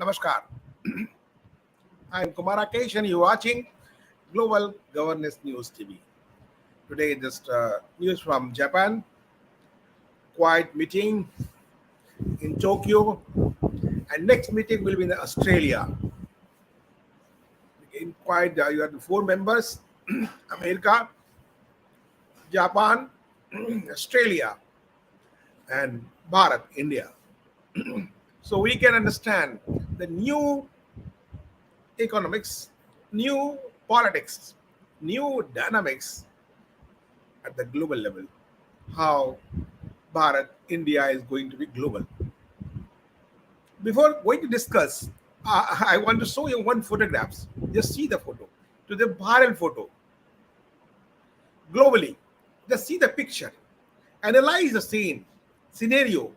Namaskar. I'm Kumar Rakesh and you're watching Global Governance News TV. Today, just news from Japan. Quiet meeting in Tokyo, and next meeting will be in Australia. In quiet, you have the four members: America, Japan, Australia, and Bharat, India. So we can understand the new economics, new politics, new dynamics at the global level. How Bharat, India is going to be global. Before going to discuss, I want to show you one photographs. Just see the photo. To the viral photo. Globally, just see the picture. Analyze the scene, scenario,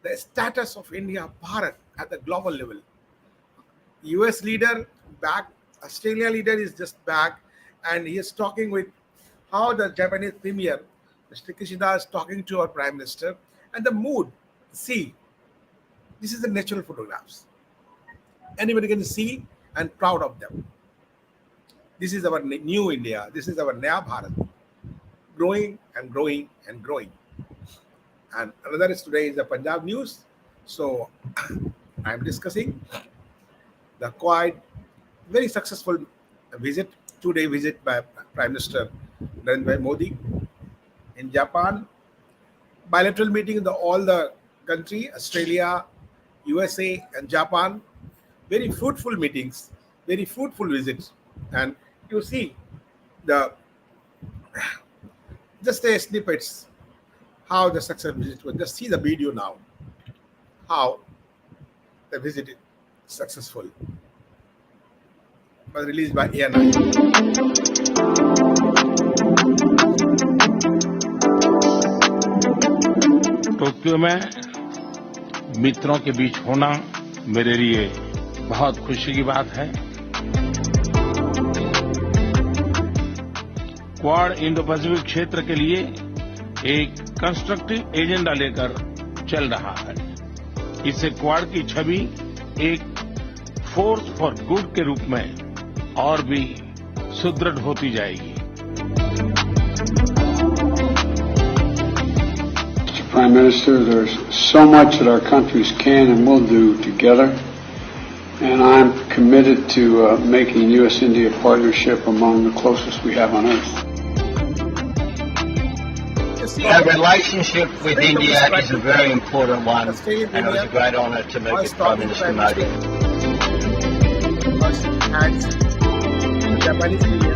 the status of India, Bharat at the global level. US leader back, Australia leader is just back, and he is talking with how the Japanese premier, Mr. Kishida, is talking to our prime minister, and the mood. See, this is the natural photographs. Anybody can see and proud of them. This is our new India. This is our Naya Bharat, growing and growing and growing. And another is today is the Punjab news. So I am discussing the quite very successful visit, 2-day visit by Prime Minister Narendra Modi in Japan. Bilateral meeting in all the country, Australia, USA, and Japan. Very fruitful meetings, very fruitful visits, and you see the just a snippets how the success visit was. Just see the video now. How the visit is successful. Was released by ANI. Tokyo में मित्रों के बीच होना मेरे लिए बहुत खुशी की बात है। क्वाड इंडो पैसिफिक क्षेत्र के लिए एक कंस्ट्रक्टिव एजेंडा लेकर चल रहा है। इससे क्वाड की छवि एक फोर्स फॉर गुड के रूप में और भी सुदृढ़ होती जाएगी। Prime Minister, there's so much that our countries can and will do together, and I'm committed to making U.S.-India partnership among the closest we have on earth. Our relationship with India is a very important one, and it was a great honour to meet with Prime Minister Modi. Japanese leader.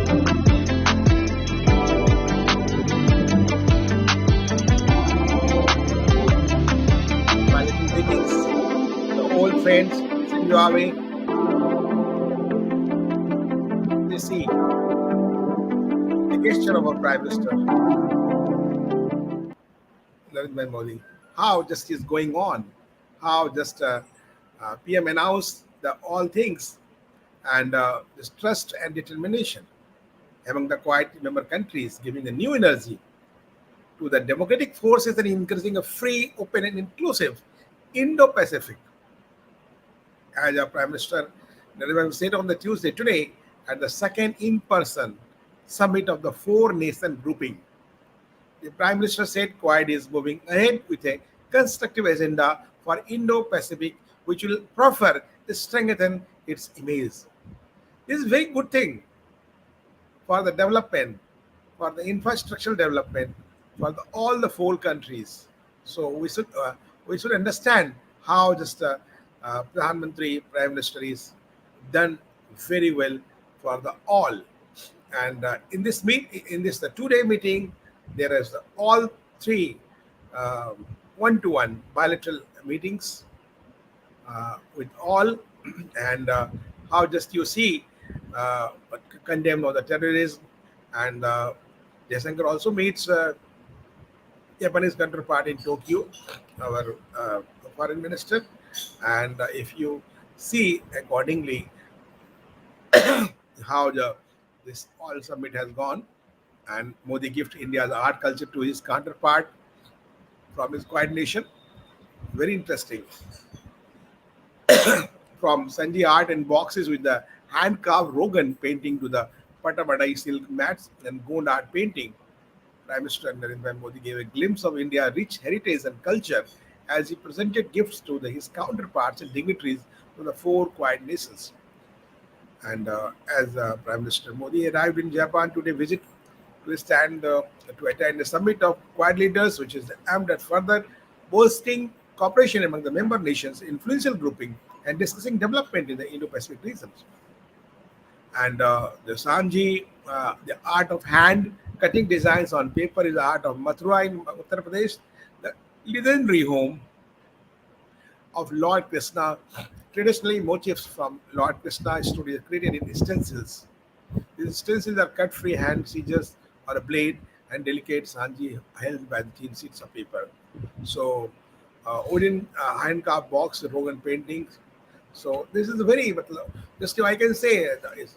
The old friends, Zimbabwe. They see the gesture of our Prime Minister Narendra Modi. How just is going on? How just PM announced the all things and this trust and determination among the quiet member countries, giving a new energy to the democratic forces and encouraging a free, open, and inclusive Indo-Pacific. As our Prime Minister Narendra said on the Tuesday today at the second in-person summit of the four-nation grouping, the Prime Minister said Quad is moving ahead with a constructive agenda for Indo-Pacific, which will prefer to strengthen its image. This is a very good thing for the development, for the infrastructural development, for all the four countries. So we should understand how just Pradhan Mantri, Prime Minister is done very well for the all. And in this 2-day meeting, there is all three one-to-one bilateral meetings with all, and how just you see condemn of the terrorism, and Jaishankar also meets Japanese counterpart in Tokyo, our foreign minister, and if you see accordingly how this all summit has gone, and Modi gift India's art culture to his counterpart from his quiet nation. Very interesting. from Sanji art and boxes with the hand carved Rogan painting to the Patabadai silk mats and Gond art painting. Prime Minister Narendra Modi gave a glimpse of India's rich heritage and culture as he presented gifts to his counterparts and dignitaries from the four quiet nations. And as Prime Minister Modi arrived in Japan today visit to attend a summit of Quad leaders, which is aimed at further bolstering cooperation among the member nations, influential grouping, and discussing development in the Indo-Pacific regions. And the Sanji, the art of hand cutting designs on paper is the art of Mathura in Uttar Pradesh. The legendary home of Lord Krishna, traditionally motifs from Lord Krishna studios created in stencils. These stencils are cut free hand scissors or a blade and delicate sanji held by the thin sheets of paper. So, wooden hand carved box, Rogan paintings. So this is a very, just I can say, is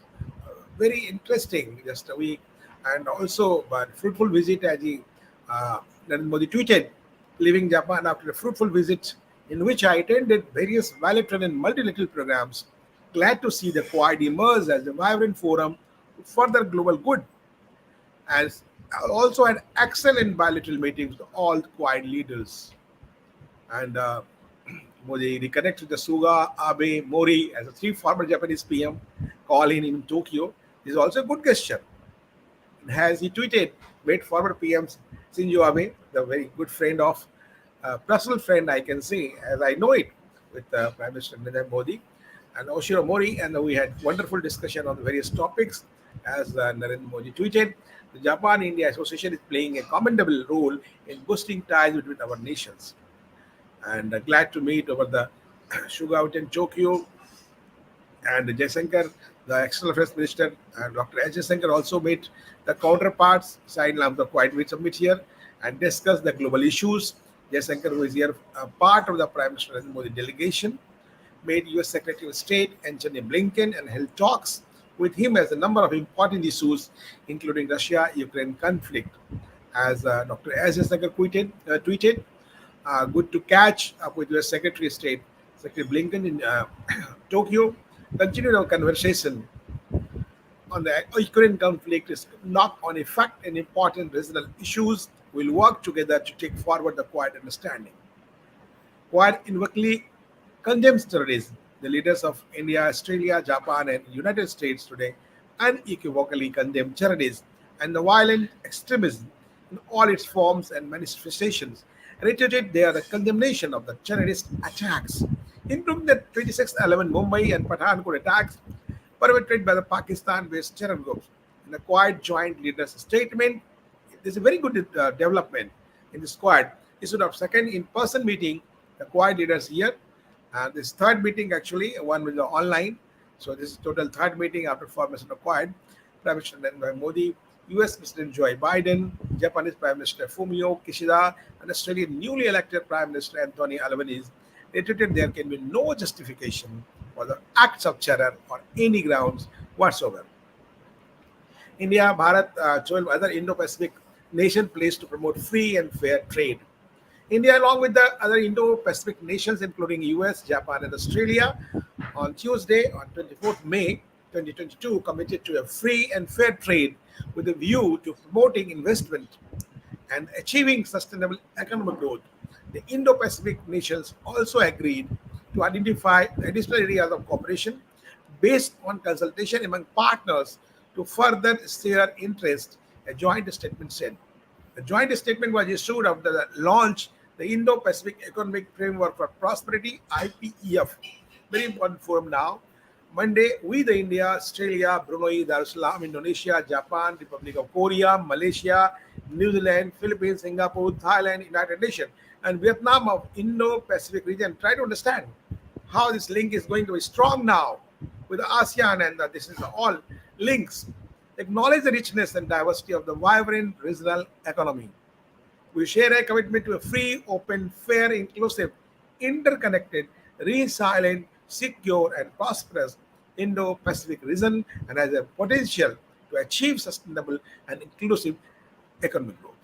very interesting. Just a week, and also but fruitful visit as he Narendra Modi tweeted, leaving Japan after a fruitful visit in which I attended various bilateral and multilateral programs. Glad to see the Quad emerge as a vibrant forum for further global good. As also had excellent bilateral meetings with all Quad leaders. And Modi reconnected with the Suga, Abe, Mori as the three former Japanese PM calling in Tokyo. This is also a good gesture. As he tweeted, made former PMs Shinzo Abe, the very good friend of, personal friend I can say, as I know it, with Prime Minister Narendra Modi and Oshiro Mori, and we had wonderful discussion on the various topics. As Narendra Modi tweeted, the Japan-India Association is playing a commendable role in boosting ties between our nations. And glad to meet over the Suga out in Tokyo and Jayashankar, the External Affairs Minister, and Dr. S. Jayashankar also met the counterparts, signed of the Quiet Meet Summit here, and discussed the global issues. Jayashankar, who is here part of the Prime Minister Narendra Modi delegation, made US Secretary of State Antony Blinken and held talks with him as a number of important issues, including Russia-Ukraine conflict. As Dr. S. Jayashankar tweeted, good to catch up with US Secretary of State Secretary Blinken in Tokyo. Continued our conversation on the Ukraine conflict is knock on effect and important regional issues. We'll work together to take forward the quiet understanding. Quad invokingly condemns terrorism. The leaders of India, Australia, Japan, and United States today unequivocally condemn terrorism and the violent extremism in all its forms and manifestations. Reiterated their condemnation of the terrorist attacks, including the 26/11 Mumbai and Pathankot attacks perpetrated by the Pakistan-based terror groups. In the Quad joint leaders' statement, there's a very good development in this Quad. Instead of second in-person meeting, the Quad leaders here, and this third meeting actually, one was online. So this is total third meeting after formation of Quad. Prime Minister Narendra Modi, US President Joe Biden, Japanese Prime Minister Fumio Kishida, and Australian newly elected Prime Minister Anthony Albanese reiterated there can be no justification for the acts of terror on any grounds whatsoever. India, Bharat, 12 other Indo-Pacific nations pledged to promote free and fair trade. India, along with the other Indo-Pacific nations, including US, Japan, and Australia, on Tuesday, on 24th May 2022, committed to a free and fair trade with a view to promoting investment and achieving sustainable economic growth. The Indo-Pacific nations also agreed to identify additional areas of cooperation based on consultation among partners to further share interest, a joint statement said. The joint statement was issued after the launch the Indo-Pacific Economic Framework for Prosperity (IPEF). Very important forum now. Monday, we the India, Australia, Brunei, Darussalam, Indonesia, Japan, Republic of Korea, Malaysia, New Zealand, Philippines, Singapore, Thailand, United Nations, and Vietnam of Indo-Pacific region try to understand how this link is going to be strong now with ASEAN, and this is all links. Acknowledge the richness and diversity of the vibrant regional economy. We share a commitment to a free, open, fair, inclusive, interconnected, resilient, secure, and prosperous Indo-Pacific region, and has a potential to achieve sustainable and inclusive economic growth.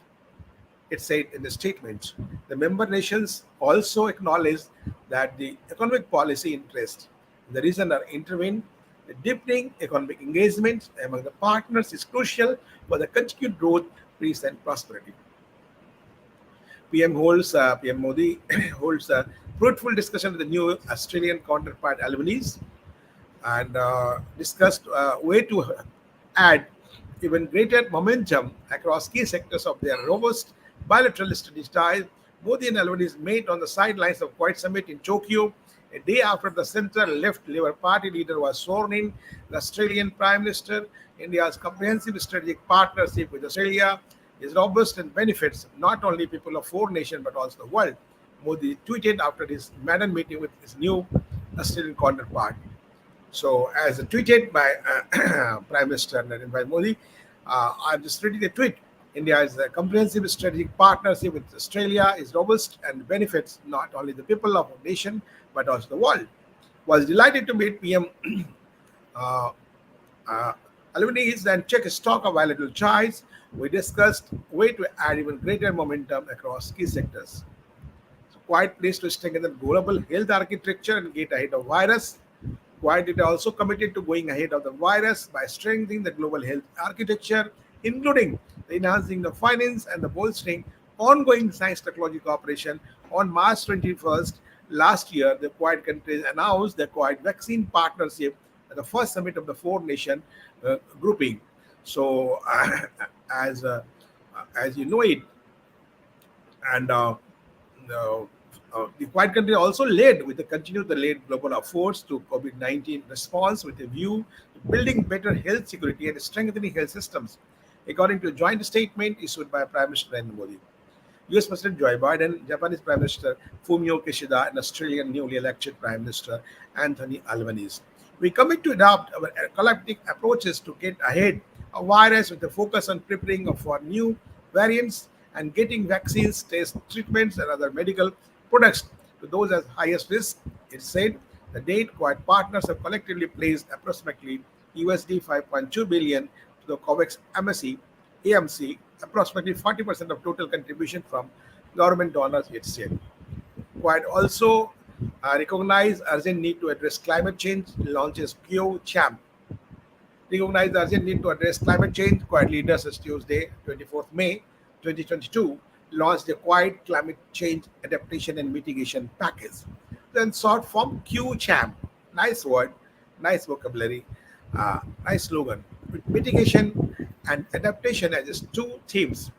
It said in the statement, the member nations also acknowledge that the economic policy interests The reason are intervened. The deepening economic engagement among the partners is crucial for the continued growth, peace, and prosperity. PM Modi holds a fruitful discussion with the new Australian counterpart Albanese and discussed a way to add even greater momentum across key sectors of their robust bilateral strategic ties. Modi and Albanese met on the sidelines of Quad Summit in Tokyo a day after the center-left Labour Party leader was sworn in. The Australian Prime Minister, India's comprehensive strategic partnership with Australia is robust and benefits not only people of four nations but also the world. Modi tweeted after his Madden meeting with his new Australian counterpart. So, as tweeted by Prime Minister Narendra Modi, I'm just reading the tweet. India's comprehensive strategic partnership with Australia is robust and benefits not only the people of our nation but also the world. Was delighted to meet PM uh, uh, Albanese and check stock of bilateral ties. We discussed way to add even greater momentum across key sectors. So quite pleased to strengthen the global health architecture and get ahead of virus. Quite it also committed to going ahead of the virus by strengthening the global health architecture, including the enhancing the finance and the bolstering ongoing science technology cooperation. On March 21st last year, the Quad countries announced the Quad vaccine partnership at the first summit of the four nation grouping. So, as uh, as you know it, and the Quiet country also led with the continued the led global efforts to COVID-19 response with a view to building better health security and strengthening health systems, according to a joint statement issued by Prime Minister Narendra Modi. US President Joe Biden, Japanese Prime Minister Fumio Kishida, and Australian newly elected Prime Minister Anthony Albanese. We commit to adopt our collective approaches to get ahead of virus with a focus on preparing for new variants and getting vaccines, tests, treatments, and other medical products to those at highest risk. It said the date Quad partners have collectively placed approximately USD 5.2 billion to the COVAX AMC, approximately 40% of total contribution from government donors, it said. Quad also recognize urgent need to address climate change, launches QChamp. Recognize the urgent need to address climate change. Quad leaders as Tuesday, 24th May 2022, launched the Quiet Climate Change Adaptation and Mitigation Package. Then short form QChamp. Nice word, nice vocabulary, nice slogan. With mitigation and adaptation as its two themes.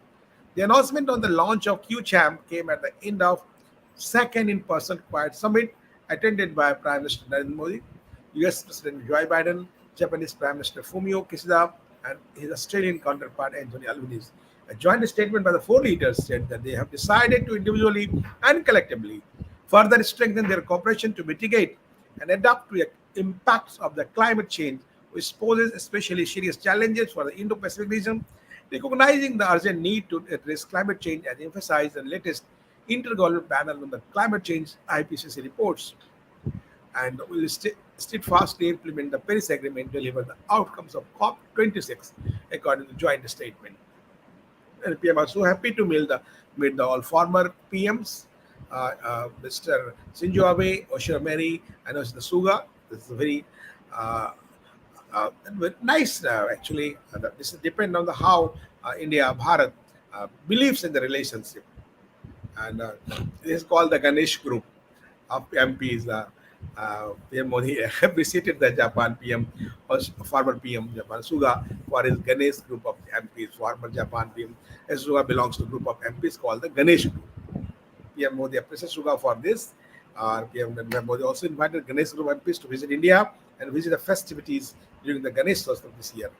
The announcement on the launch of QChamp came at the end of second in-person Quiet Summit attended by Prime Minister Narendra Modi, US President Joe Biden, Japanese Prime Minister Fumio Kishida, and his Australian counterpart Anthony Albanese. A joint statement by the four leaders said that they have decided to individually and collectively further strengthen their cooperation to mitigate and adapt to the impacts of the climate change, which poses especially serious challenges for the Indo-Pacific region, recognizing the urgent need to address climate change as emphasized in the latest intergovernmental panel on the climate change IPCC reports, and will steadfastly implement the Paris Agreement to deliver the outcomes of COP26, according to the joint statement. And PM are so happy to meet the all former PMs, Mr. Shinzo Abe, Oshiro Mary, and Mr. Suga. This is a very nice, actually. This depends on the how India, Bharat believes in the relationship. And this is called the Ganesh Group of MPs. PM Modi visited the Japan PM, former PM Japan Suga for his Ganesh group of MPs. Former Japan PM Suga belongs to a group of MPs called the Ganesh Group. PM Modi appreciated Suga for this. PM Modi also invited Ganesh Group MPs to visit India and visit the festivities during the Ganesh Festival this year.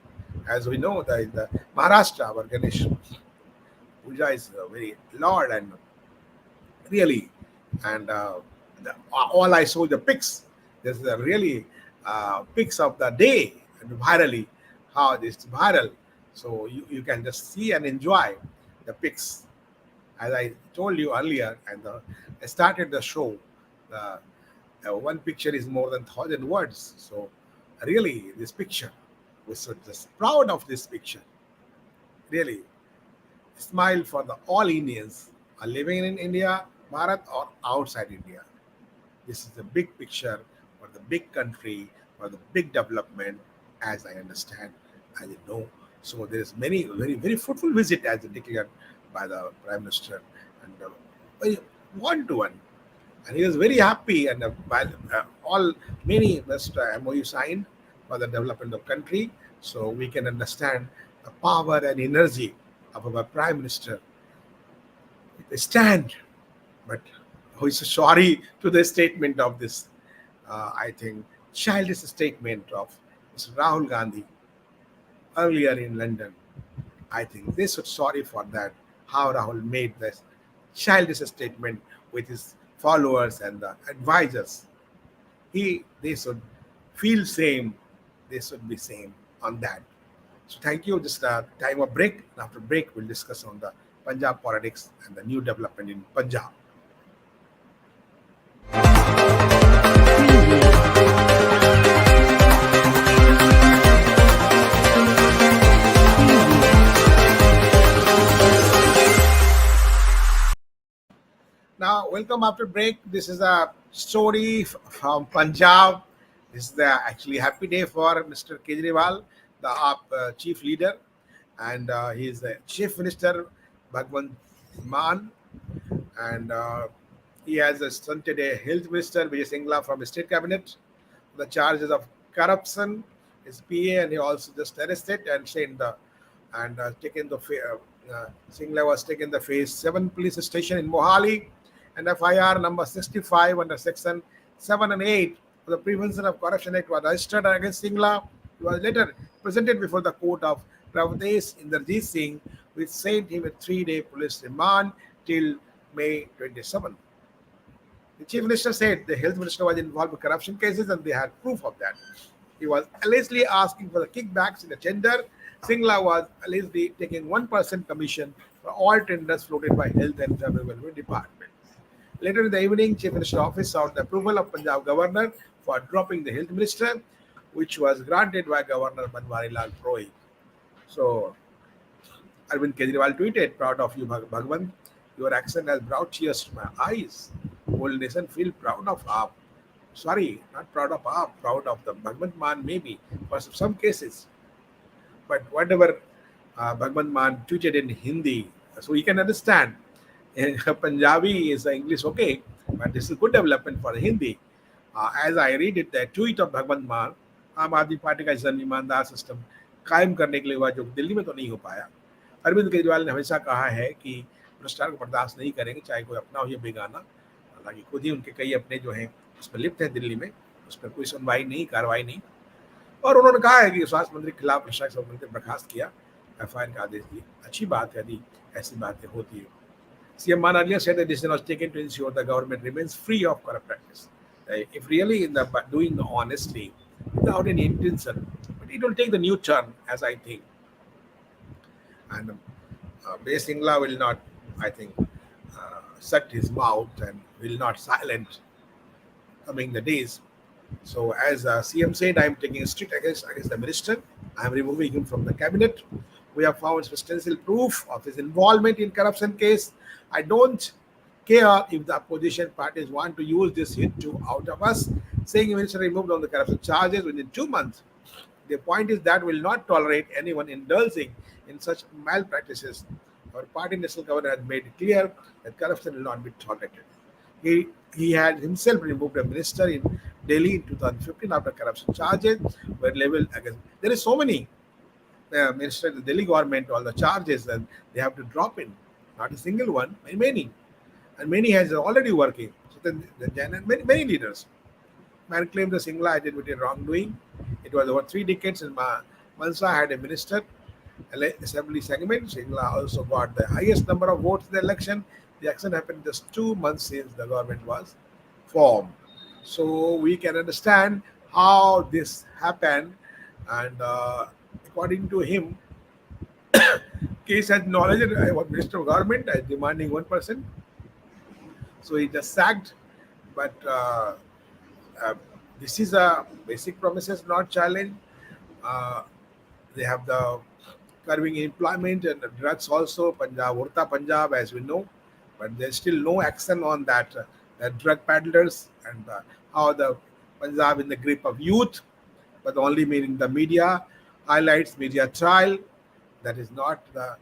As we know, the Maharashtra, our Ganesh Puja is very large and really, and all I saw the pics. There's the really pics of the day and virally how this is viral. So you can just see and enjoy the pics. As I told you earlier, and I started the show. The one picture is more than 1,000 words. So really, this picture, we're so just proud of this picture. Really, smile for the all Indians are living in India, Bharat, or outside India. This is a big picture for for the big country, for the big development, as I understand, as you know. So there is many very fruitful visit as declared by the Prime Minister, and very one to one, and he was very happy. And while all many best MOU signed for the development of country, so we can understand the power and energy of our Prime Minister. They stand, but who is sorry to the statement of this, I think, childish statement of Mr. Rahul Gandhi earlier in London. I think they should sorry for that. How Rahul made this childish statement with his followers and the advisors. They should feel same. They should be same on that. So thank you. Just a time of break. And after break, we'll discuss on the Punjab politics and the new development in Punjab. Now, welcome after break. This is a story from Punjab. This is the actually happy day for Mr. Kejriwal, the chief leader, and he is the chief minister, Bhagwant Mann, and he has stunted a health minister, Vijay Singla, from the state cabinet. The charges of corruption, his PA, and he also just arrested and sent the and taken the Singla was taken the phase 7 police station in Mohali, and FIR number 65 under section 7 and 8 of the Prevention of Corruption Act was registered against Singla. He was later presented before the court of Pravadesh Inderjeet Singh, which sent him a 3-day police remand till May 27. The chief minister said the health minister was involved in corruption cases and they had proof of that. He was allegedly asking for the kickbacks in the tender. Singla was allegedly taking 1% commission for all tenders floated by Health and Family Welfare Department. Later in the evening, Chief Minister's office sought the approval of Punjab governor for dropping the health minister, which was granted by Governor Banwari Lal Purohit. So, Arvind Kejriwal tweeted, "Proud of you, Bhagwan. Your action has brought tears to my eyes. Whole nation feel proud of AAP. Sorry, not proud of AAP, proud of the Bhagwant Mann maybe for some cases. But whatever Bhagwant Mann tweeted in Hindi, so you can understand. Punjabi is English okay, but this is good development for Hindi. As I read it, the tweet of Bhagwant Mann, आम आदमी party का जन ईमानदार system कायम करने के लिए हुआ जो दिल्ली में तो नहीं हो पाया। अरविंद केजरीवाल ने हमेशा कहा है कि भ्रष्टाचार को बर्दाश्त नहीं करेंगे, चाहे कोई अपना हो या बेगाना। हालांकि खुद ही उनके कई अपने जो हैं उस पर लिप्त हैं दिल्ली में, उस पर कोई सुनवाई नहीं, कार्रवाई नहीं। और उन्होंने कहा है कि स्वास्थ्य मंत्री के खिलाफ प्रशासनिक मंत्री बर्खास्त किया, FIR का आदेश दिया। अच्छी बात है यदि ऐसी बातें होती है। CM Mann earlier said the decision was taken to ensure the government remains free of corrupt practice. If really in the doing the honestly, without any intention, but it will take the new turn, as I think. And Vijay Singla will not, I think, shut his mouth and will not silent coming the days. So as CM said, I am taking strict against the minister. I am removing him from the cabinet. We have found substantial proof of his involvement in corruption case. I don't care if the opposition parties want to use this hit to out of us, saying minister removed on the corruption charges within 2 months. The point is that will not tolerate anyone indulging in such malpractices. Our party national governor has made it clear that corruption will not be tolerated. He had himself removed a minister in Delhi in 2015 after corruption charges were leveled against. There is so many ministers in the Delhi government, all the charges, and they have to drop in. Not a single one, many. And many has already working. So then many leaders. Man claimed the Singla identity wrongdoing. It was over 3 decades and Mansa had a minister, assembly segment. Singla also got the highest number of votes in the election. The action happened just 2 months since the government was formed. So we can understand how this happened. And according to him, case has knowledge of Minister of Government as demanding 1%. So he just sacked. But this is a basic promises not challenged. They have the curbing employment and the drugs also, Punjab, Urta Punjab, as we know. But there's still no action on that drug peddlers and how the Punjab in the grip of youth, but only meaning the media highlights, media trial. That is not the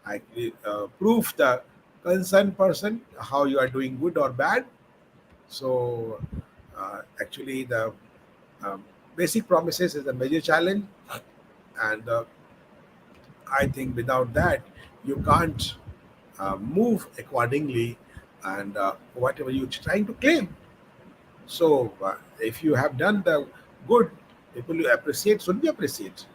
actually proof the concerned person how you are doing good or bad. So actually the um, basic promises is a major challenge, and I think without that you can't move accordingly, and whatever you're trying to claim. So if you have done the good, people you appreciate should be appreciated.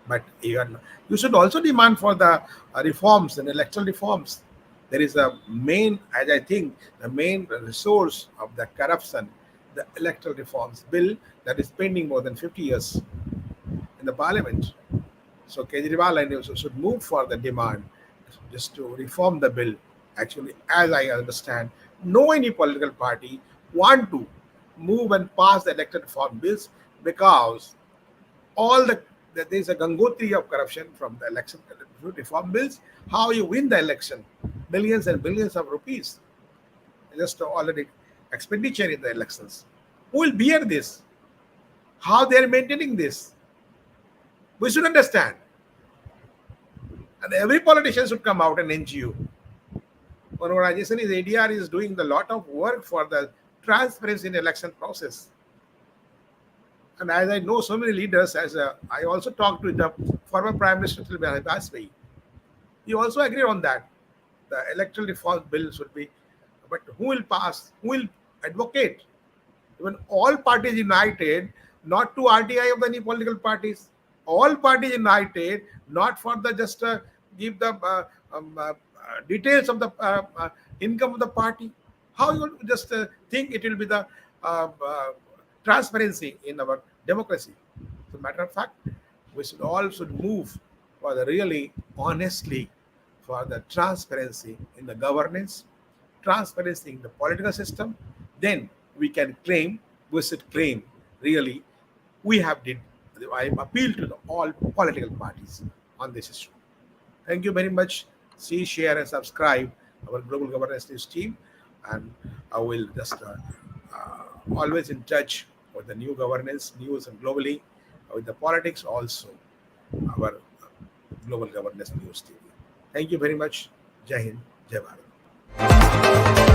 But you should also demand for the reforms and electoral reforms. There is a main, as I think, the main resource of the corruption, the electoral reforms bill that is pending more than 50 years in the parliament. So Kejriwal and also should move for the demand just to reform the bill. Actually, as I understand, no any political party want to move and pass the elected reform bills because all that there is a gangotri of corruption from the election reform bills. How you win the election, billions and billions of rupees, just already expenditure in the elections. Who will bear this? How they are maintaining this? We should understand, and every politician should come out and NGO. One organization is ADR is doing a lot of work for the transparency in election process. And as I know so many leaders, I also talked to the former Prime Minister Vajpayee. He also agreed on that. The electoral reform bill should be, but who will pass? Who will advocate? When all parties united, not to RTI of any political parties, all parties united, not for the just give the details of the income of the party. How you just think it will be the transparency in our democracy? As a matter of fact, we should move for the really honestly for the transparency in the governance, transparency in the political system. Then we should claim really we have did. I appeal to all political parties on this issue. Thank you very much. See, share, and subscribe our Global Governance News team, and I will just always in touch with the new governance news and globally with the politics also our Global Governance News team. Thank you very much. Jai Hind, Jai Bharat.